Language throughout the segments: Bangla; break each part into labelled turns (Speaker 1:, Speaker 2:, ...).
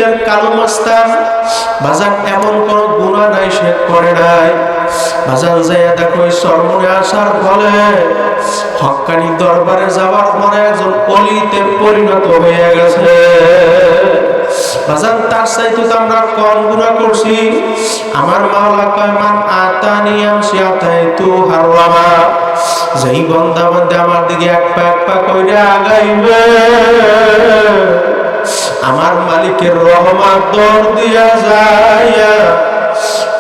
Speaker 1: দিলের কালো মাস্তান বাজান এমন কোন গুনাহ নাই সে করে নাই বাজান যায় দেখো সরমনে আসার ফলে হক্কানি দরবারে যাওয়ার পরে একজন অলিতে পরিণত হয়ে গেছে বাজান তার চাইতে তো আমরা কম গুনাহ করছি আমার মাওলা কয় মান আতানিয়াম শিয়াতাইতু হারামা যেই বান্দা বান্দা আমার দিকে এক পা কইরা আগাইবে আমার মালিকের রহমত দর দিয়া যায়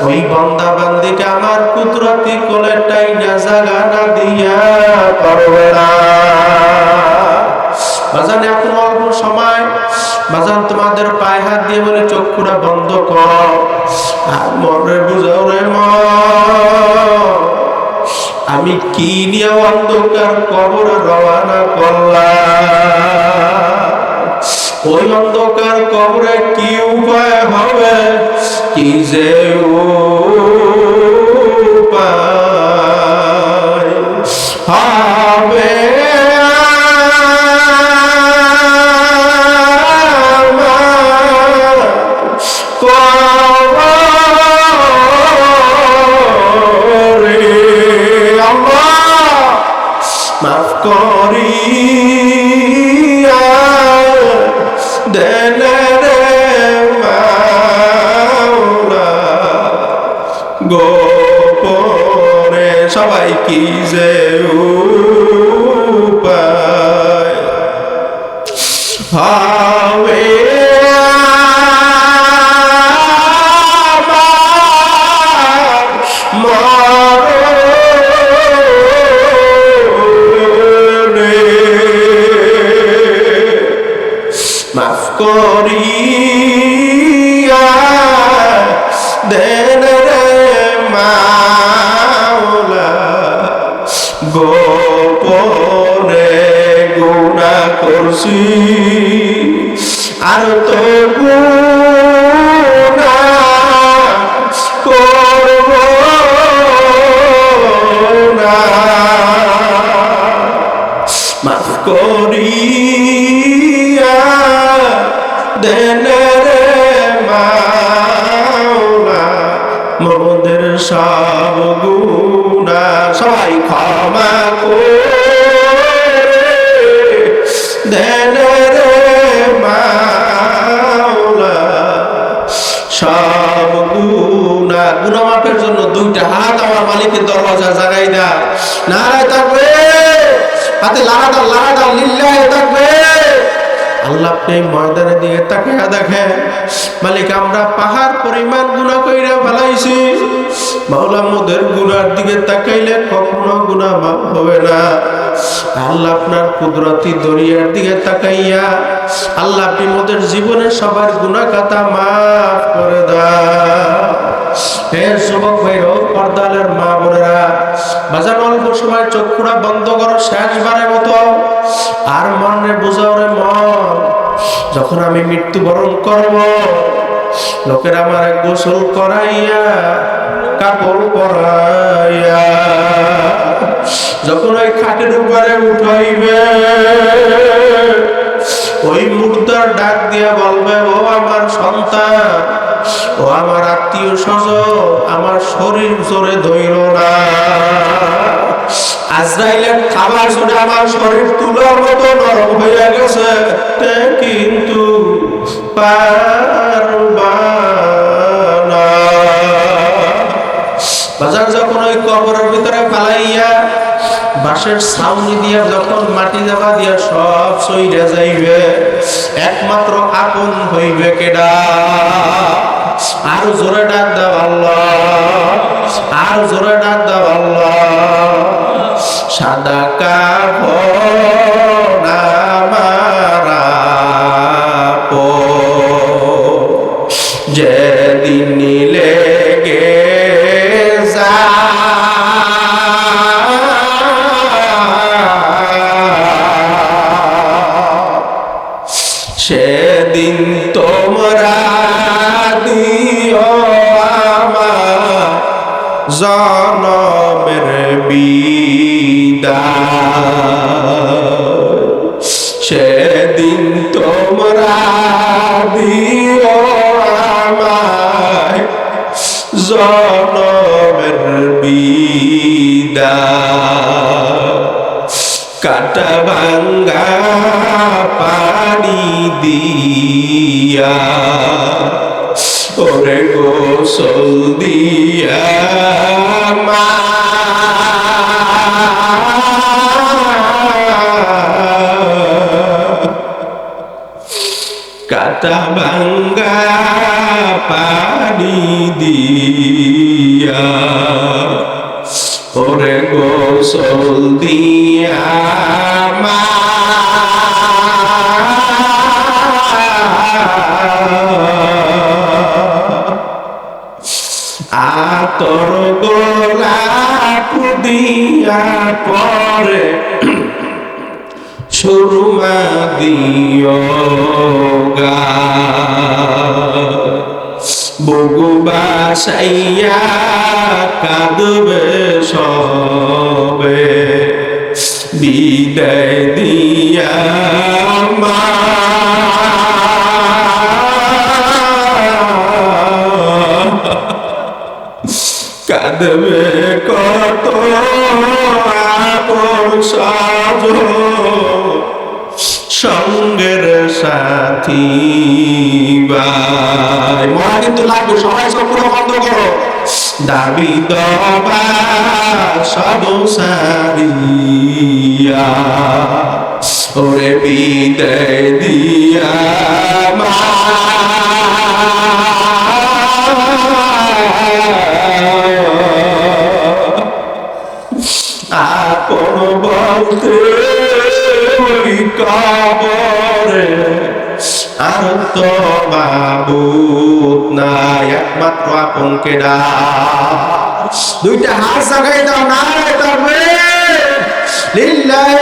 Speaker 1: ওই বান্দা বান্দিকে আমার কুদরতি কোলে টাইনা জায়গা না দিয়া পারবে না বাজান এখন অল্প সময় বাজান তোমাদের পায়ে হাত দিয়ে বলে চক্ষুটা বন্ধ করো আর মনে বুঝাও রে আমি কি নিয়ে অন্ধকার কবরে রওনা করলাম ওই অন্ধকার কবরে কি উপায় হবে কি যে উপায় হবে মাফ করিয়া দেন রে মাওলা গোপনে সবাই কি যে উপায় হবে মাফ করিয়া দেন রে মাওলা গোপনে গুনাহ করছি আর তো গুনাহ করব না মাফ করিয়া দেন রে মাওলা মোদের সব গুনাহ সবাই ক্ষমা করে দেন রে মাওলা সব গুনাহ মাফের জন্য দুইটা হাত আমার মালিকের দরওয়াজা জাগাই দাও নারায়ে তাকবীর হাতে লাগাটা লিল্লাহি তাকবীর আল্লাহ আপনি ময়দানে দিয়ে তাকিয়া দেখেন মালিক আমরা পাহাড় পরিমাণ গুনাহ কইরা ফেলাইছি মাওলা মোদের গুনার দিকে তাকাইলে কখনো গুনাহ মাফ হবে না আল্লাহ আপনার কুদরতি দরিয়ার দিকে তাকাইয়া আল্লাহ আপনি মোদের জীবনের সবার গুনাহ খাতা মাফ করে দাও হে যুবক ভাইরা পর্দালের মা বোনেরা বাজার অল্প সময় চক্ষুটা বন্ধ করো শেষবারের মতো আর মনে বুঝাও রে মন যখন আমি মৃত্যুবরণ করব লোকের আমার গোসল করাইয়া কাপড় পরাইয়া যখন ওই খাটের উপরে উঠাইবে ওই মুর্দার ডাক দিয়া বলবে ও আমার সন্তান ও আমার আত্মীয় স্বজন আমার শরীর জোরে ধইল না আজরাইলের খাবার শুনে আমার শরীর তুলার মতো নরম হয়ে গেছে কিন্তু পারবা না বাজার যখন ওই কবরের ভিতরে ফালাইয়া বাঁশের ছাউনি দিয়া যখন মাটি জামা দিয়া সব সইরা যাইবে একমাত্র আপন হইবে কেডা আর জোরে ডাক দাও আল্লাহ আর জোরে ডাক দাও আল্লাহ সাদা কাফন আমার যেদিন লেগে সেদিন তোমরা দিও আমার জনমের বিদায় সেদিন তোমরা দিও জনমের বিদায় কাটা ভাঙ্গা পানি দিয়া ওরে গোসল দিয়া মা কাটা ভাঙ্গা পানি দিয়া ওরে গোসল দিয়া মা আতর গোলাপ দিয়া পরে সুরমা দিও গা বুগু বাসাইয়া কাঁদবে সবে বিদায় দিয়া মা কাঁদবে কত আপন সাজন সঙ্গের সাথী ভাই মরা কিন্তু লাগবে সবাই সবগুলো বন্ধ করো দাবি দবা সব সারিয়া ওরে বিদায় দিয়া মা আপন বলতে ওই কবরে আর তো মাবুদ নাই একমাত্র আপন কেডা দুইটা হাত জাগাই দাও নারে তাকবীর লিল্লাহি